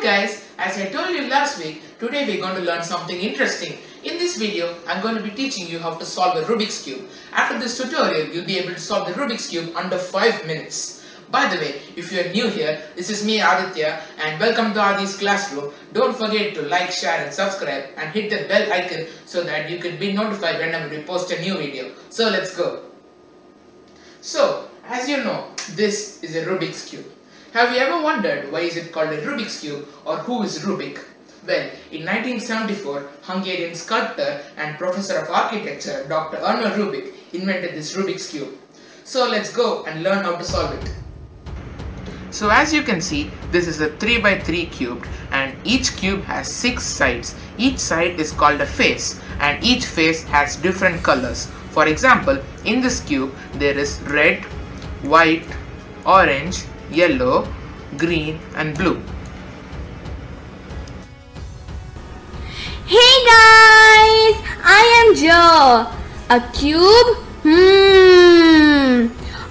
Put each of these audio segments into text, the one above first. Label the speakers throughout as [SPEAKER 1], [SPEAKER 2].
[SPEAKER 1] guys, as I told you last week, today we're going to learn something interesting. In this video, I'm going to be teaching you how to solve a Rubik's Cube. After this tutorial, you'll be able to solve the Rubik's Cube under 5 minutes. By the way, if you're new here, this is me Aditya and welcome to Adi's classroom. Don't forget to like, share and subscribe and hit the bell icon so that you can be notified whenever we post a new video. So let's go. So, as you know, this is a Rubik's Cube. Have you ever wondered why is it called a Rubik's Cube or who is Rubik? Well, in 1974, Hungarian sculptor and professor of architecture Dr. Rubik invented this Rubik's Cube. So let's go and learn how to solve it. So as you can see, this is a 3x3 cube and each cube has 6 sides. Each side is called a face and each face has different colors. For example, in this cube there is red, white, orange, yellow, green and blue.
[SPEAKER 2] Hey guys, I am Joe. A cube?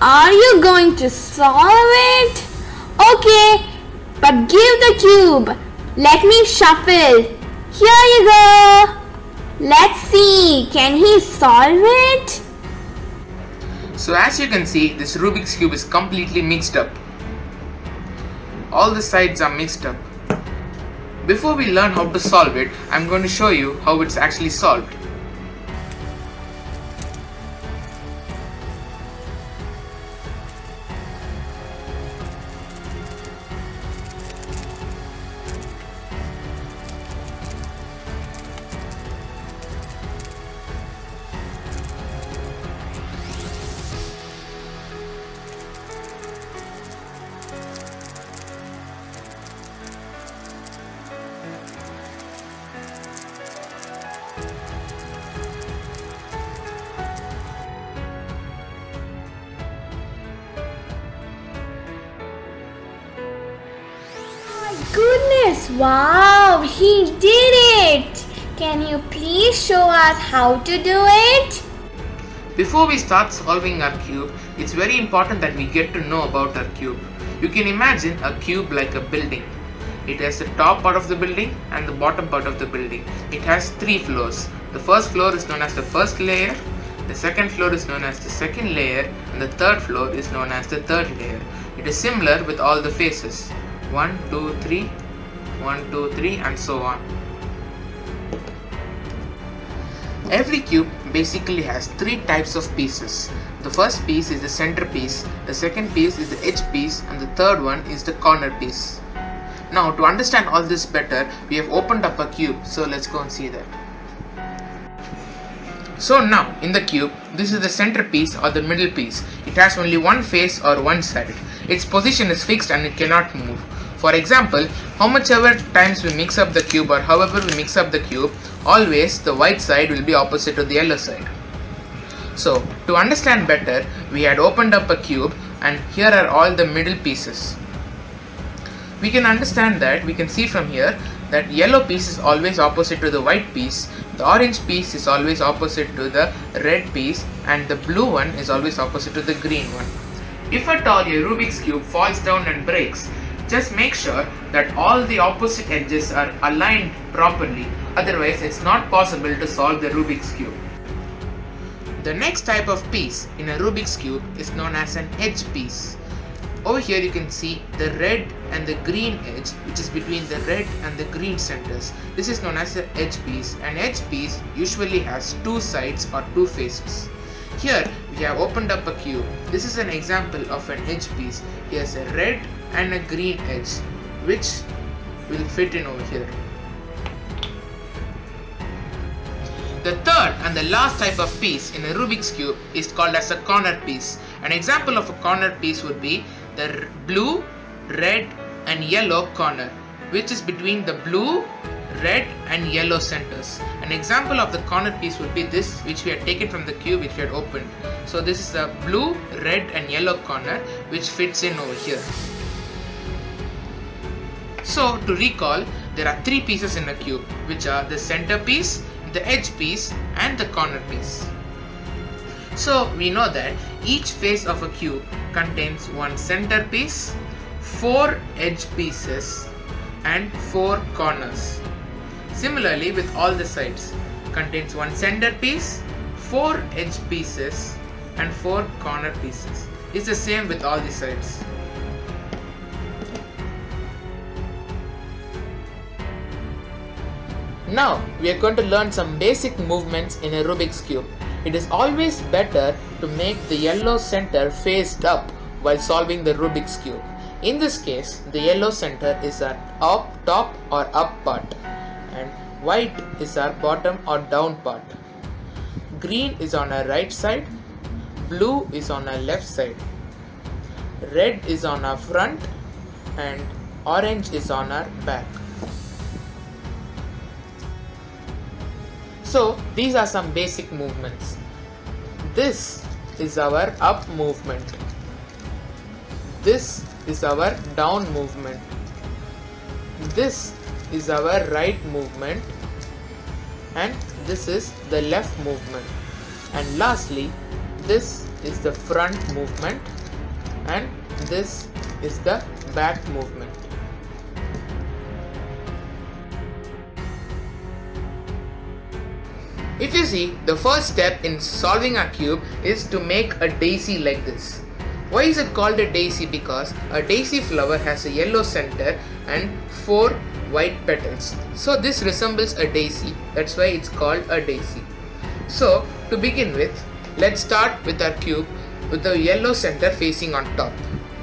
[SPEAKER 2] Are you going to solve it? Okay, but give the cube. Let me shuffle. Here you go. Let's see, can he solve it?
[SPEAKER 1] So as you can see, this Rubik's Cube is completely mixed up. All the sides are mixed up. Before we learn how to solve it, I'm going to show you how it's actually solved.
[SPEAKER 2] Goodness, wow, he did it! Can you please show us how to do it?
[SPEAKER 1] Before we start solving our cube, it's very important that we get to know about our cube. You can imagine a cube like a building. It has the top part of the building and the bottom part of the building. It has 3 floors. The first floor is known as the first layer, the second floor is known as the second layer, and the third floor is known as the third layer. It is similar with all the faces. 1, 2, 3, 1, 2, 3 and so on. Every cube basically has 3 types of pieces. The first piece is the center piece, the second piece is the edge piece and the third one is the corner piece. Now to understand all this better, we have opened up a cube, so let's go and see that. So now in the cube, this is the center piece or the middle piece. It has only one face or one side. Its position is fixed and it cannot move. For example, how much ever times we mix up the cube or however we mix up the cube, always the white side will be opposite to the yellow side. So to understand better, we had opened up a cube and here are all the middle pieces. We can understand that, we can see from here that yellow piece is always opposite to the white piece, the orange piece is always opposite to the red piece and the blue one is always opposite to the green one. If at all your Rubik's Cube falls down and breaks, just make sure that all the opposite edges are aligned properly, otherwise it's not possible to solve the Rubik's Cube. The next type of piece in a Rubik's Cube is known as an edge piece. Over here you can see the red and the green edge, which is between the red and the green centers. This is known as an edge piece. An edge piece usually has 2 sides or 2 faces. Here we have opened up a cube. This is an example of an edge piece. Here's a red and a green edge, which will fit in over here. The third and the last type of piece in a Rubik's Cube is called as a corner piece. An example of a corner piece would be the blue, red and yellow corner, which is between the blue, red and yellow centers. An example of the corner piece would be this, which we had taken from the cube which we had opened. So this is the blue, red and yellow corner which fits in over here. So to recall, there are 3 pieces in a cube, which are the center piece, the edge piece and the corner piece. So we know that each face of a cube contains one center piece, 4 edge pieces and 4 corners. Similarly with all the sides, contains one center piece, 4 edge pieces and 4 corner pieces. It's the same with all the sides. Now we are going to learn some basic movements in a Rubik's Cube. It is always better to make the yellow center faced up while solving the Rubik's Cube. In this case, the yellow center is our top or up part and white is our bottom or down part. Green is on our right side, blue is on our left side, red is on our front and orange is on our back. So these are some basic movements. This is our up movement. This is our down movement. This is our right movement and this is the left movement. And lastly, this is the front movement and this is the back movement. If you see, the first step in solving a cube is to make a daisy like this. Why is it called a daisy? Because a daisy flower has a yellow center and 4 white petals. So this resembles a daisy. That's why it's called a daisy. So to begin with, let's start with our cube with the yellow center facing on top.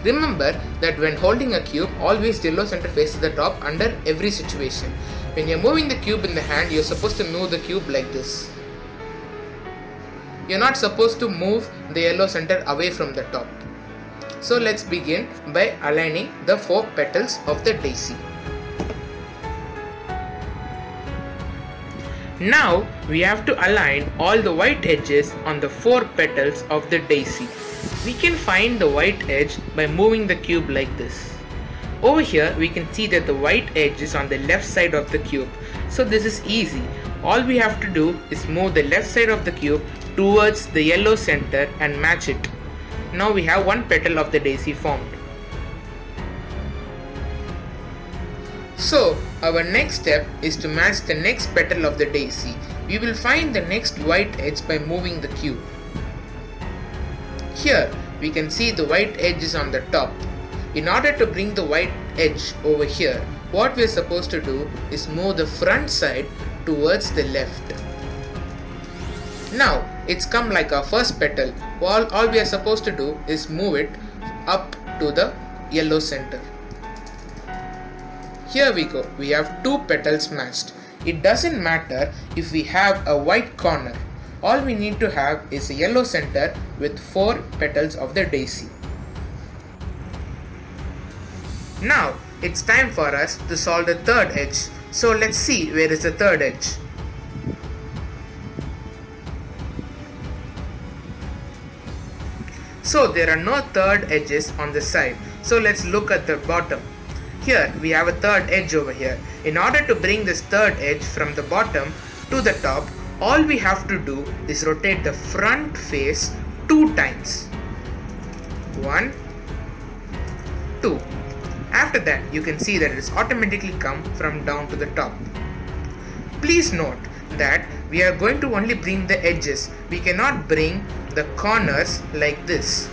[SPEAKER 1] Remember that when holding a cube, always yellow center faces the top under every situation. When you're moving the cube in the hand, you're supposed to move the cube like this. You're not supposed to move the yellow center away from the top. So let's begin by aligning the 4 petals of the daisy. Now we have to align all the white edges on the 4 petals of the daisy. We can find the white edge by moving the cube like this. Over here we can see that the white edge is on the left side of the cube. So this is easy. All we have to do is move the left side of the cube towards the yellow center and match it. Now we have 1 petal of the daisy formed. So our next step is to match the next petal of the daisy. We will find the next white edge by moving the cube. Here we can see the white edge is on the top. In order to bring the white edge over here, what we are supposed to do is move the front side towards the left. Now it's come like our first petal. All we are supposed to do is move it up to the yellow center. Here we go. We have 2 petals matched. It doesn't matter if we have a white corner. All we need to have is a yellow center with 4 petals of the daisy. Now it's time for us to solve the third edge. So let's see where is the third edge. So there are no third edges on the side. So let's look at the bottom. Here we have a third edge over here. In order to bring this third edge from the bottom to the top, all we have to do is rotate the front face 2 times. 1, 2. After that, you can see that it is automatically come from down to the top. Please note that we are going to only bring the edges. We cannot bring the corners like this.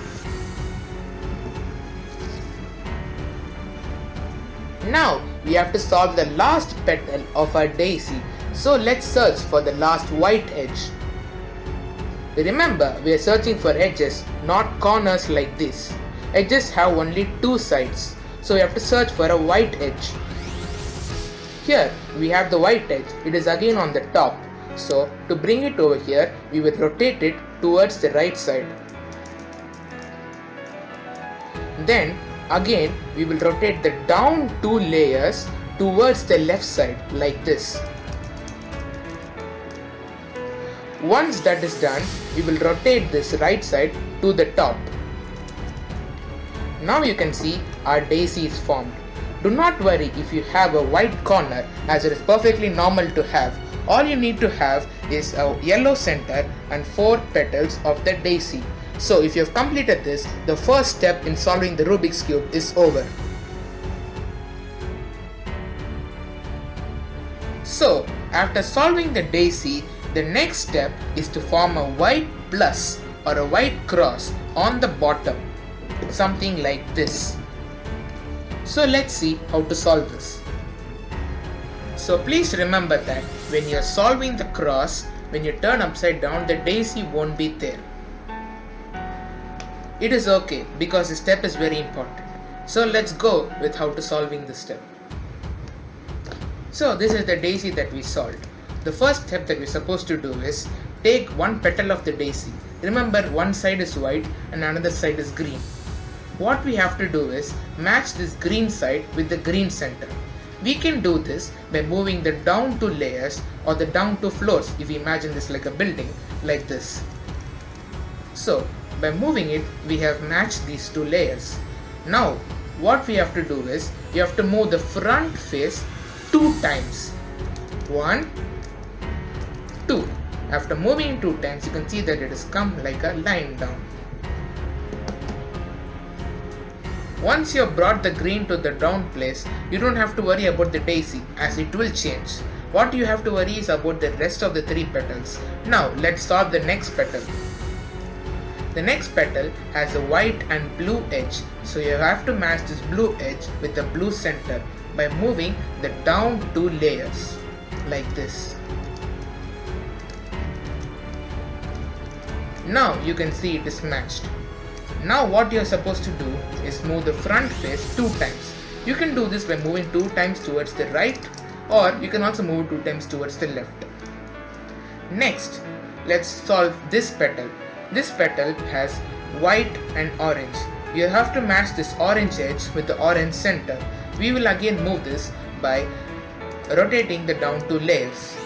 [SPEAKER 1] Now we have to solve the last petal of our daisy. So let's search for the last white edge. Remember, we are searching for edges, not corners like this. Edges have only 2 sides. So we have to search for a white edge. Here we have the white edge. It is again on the top. So to bring it over here, we will rotate it towards the right side. Then again we will rotate the down 2 layers towards the left side like this. Once that is done, we will rotate this right side to the top. Now you can see our daisy is formed. Do not worry if you have a white corner, as it is perfectly normal to have. All you need to have is a yellow center and 4 petals of the daisy. So if you have completed this, the first step in solving the Rubik's Cube is over. After solving the daisy, the next step is to form a white plus or a white cross on the bottom, something like this. So let's see how to solve this. So please remember that when you are solving the cross, when you turn upside down, the daisy won't be there. It is okay because the step is very important. So let's go with how to solving this step. So this is the daisy that we solved. The first step that we're supposed to do is take one petal of the daisy. Remember, one side is white and another side is green. What we have to do is match this green side with the green center. We can do this by moving the down two layers or the down two floors, if you imagine this like a building, like this. So by moving it, we have matched these two layers. Now what we have to do is, you have to move the front face 2 times. 1, 2. After moving 2 times, you can see that it has come like a line down. Once you have brought the green to the down place, you don't have to worry about the daisy as it will change. What you have to worry is about the rest of the 3 petals. Now let's solve the next petal. The next petal has a white and blue edge, so you have to match this blue edge with the blue center by moving the down 2 layers like this. Now you can see it is matched. Now what you are supposed to do is move the front face 2 times. You can do this by moving 2 times towards the right, or you can also move 2 times towards the left. Next, let's solve this petal. This petal has white and orange. You have to match this orange edge with the orange center. We will again move this by rotating the down 2 layers.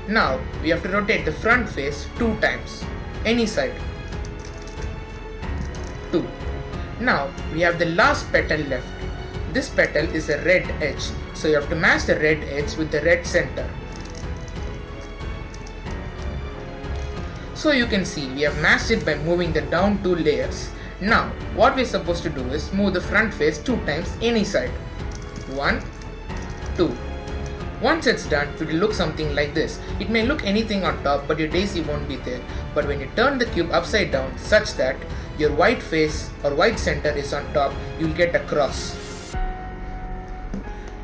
[SPEAKER 1] Now we have to rotate the front face 2 times, any side. 2. Now we have the last petal left. This petal is a red edge, so you have to match the red edge with the red center. So you can see we have matched it by moving the down 2 layers. Now what we are supposed to do is move the front face 2 times, any side. 1, 2. Once it's done, it will look something like this. It may look anything on top, but your daisy won't be there. But when you turn the cube upside down such that your white face or white center is on top, you will get a cross.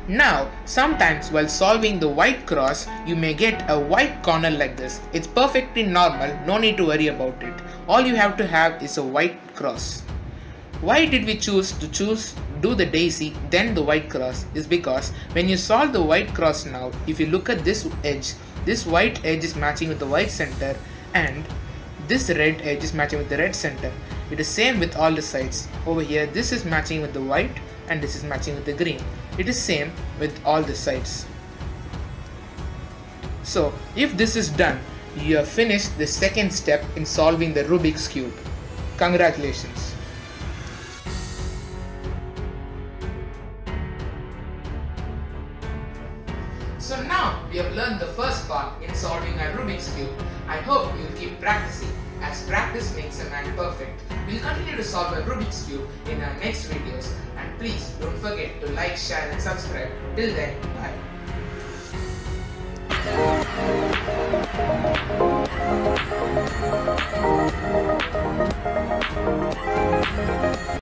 [SPEAKER 1] Now, sometimes while solving the white cross, you may get a white corner like this. It's perfectly normal, no need to worry about it. All you have to have is a white cross. Why did we choose to do the daisy then the white cross is because when you solve the white cross now, if you look at this edge, this white edge is matching with the white center and this red edge is matching with the red center. It is same with all the sides. Over here this is matching with the white and this is matching with the green. It is same with all the sides. So if this is done, you have finished the second step in solving the Rubik's Cube. Congratulations. So now we have learned the first part in solving a Rubik's Cube. I hope you will keep practicing, as practice makes a man perfect. We will continue to solve a Rubik's Cube in our next videos, and please don't forget to like, share and subscribe. Till then, bye.